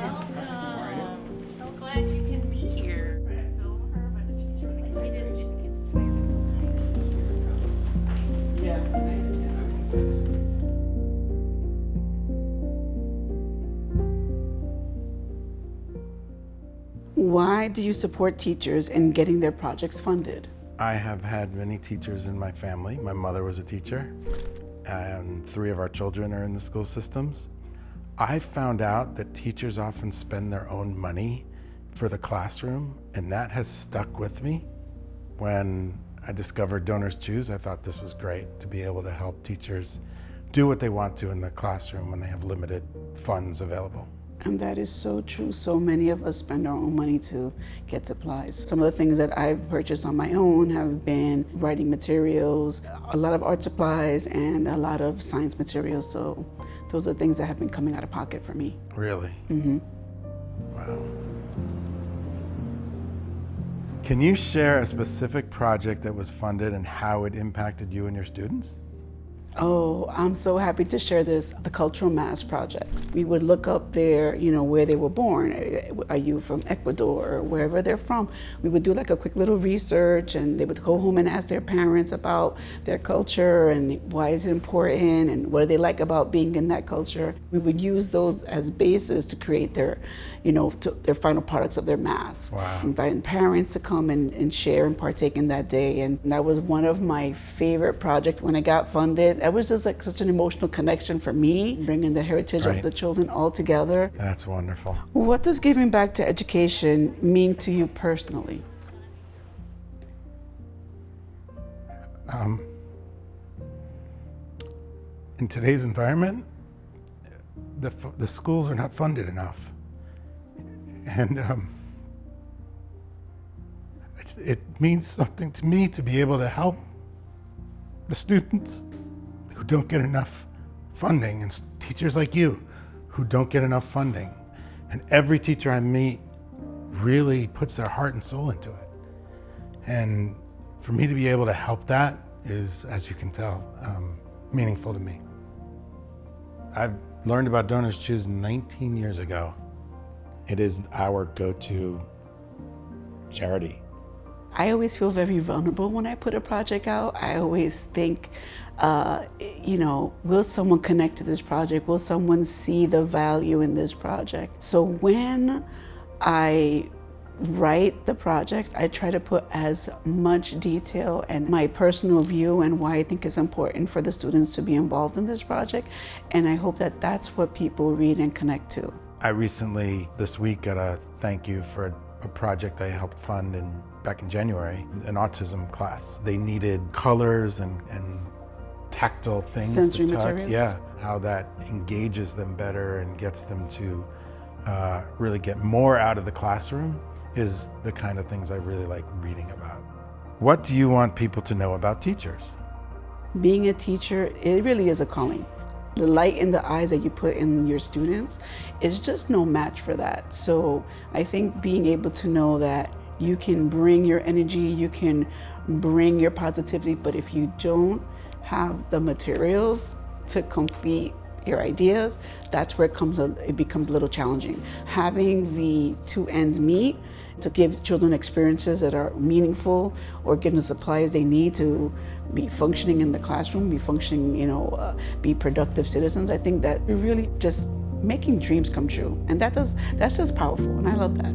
Welcome. So glad you can be here. We didn't get Why do you support teachers in getting their projects funded? I have had many teachers in my family. My mother was a teacher, and 3 of our children are in the school systems. I found out that teachers often spend their own money for the classroom, and that has stuck with me. When I discovered Donors Choose, I thought this was great to be able to help teachers do what they want to in the classroom when they have limited funds available. And that is so true. So many of us spend our own money to get supplies. Some of the things that I've purchased on my own have been writing materials, a lot of art supplies, and a lot of science materials. So those are things that have been coming out of pocket for me. Really? Mm-hmm. Wow. Can you share a specific project that was funded and how it impacted you and your students? Oh, I'm so happy to share this, the Cultural Mass Project. We would look up their, where they were born. Are you from Ecuador or wherever they're from? We would do like a quick little research, and they would go home and ask their parents about their culture and why is it important and what do they like about being in that culture. We would use those as bases to create their, their final products of their mass. Wow. Inviting parents to come and share and partake in that day. And that was one of my favorite projects when I got funded. That was just like such an emotional connection for me, bringing the heritage of the children all together. That's wonderful. What does giving back to education mean to you personally? In today's environment, the schools are not funded enough. And it means something to me to be able to help the students who don't get enough funding, and teachers like you who don't get enough funding. And every teacher I meet really puts their heart and soul into it. And for me to be able to help that is, as you can tell, meaningful to me. I've learned about Donors Choose 19 years ago. It is our go-to charity. I always feel very vulnerable when I put a project out. I always think, will someone connect to this project? Will someone see the value in this project? So when I write the projects, I try to put as much detail and my personal view and why I think it's important for the students to be involved in this project. And I hope that that's what people read and connect to. I recently, this week, got a thank you for a project I helped fund back in January, an autism class. They needed colors and tactile things Sensory to touch. materials. Yeah, how that engages them better and gets them to really get more out of the classroom is the kind of things I really like reading about. What do you want people to know about teachers? Being a teacher, it really is a calling. The light in the eyes that you put in your students is just no match for that. So I think being able to know that you can bring your energy, you can bring your positivity, but if you don't have the materials to complete your ideas, that's where it becomes a little challenging. Having the two ends meet to give children experiences that are meaningful, or give them the supplies they need to be functioning in the classroom, be functioning, be productive citizens. I think that we're really just making dreams come true. And that's just powerful, and I love that.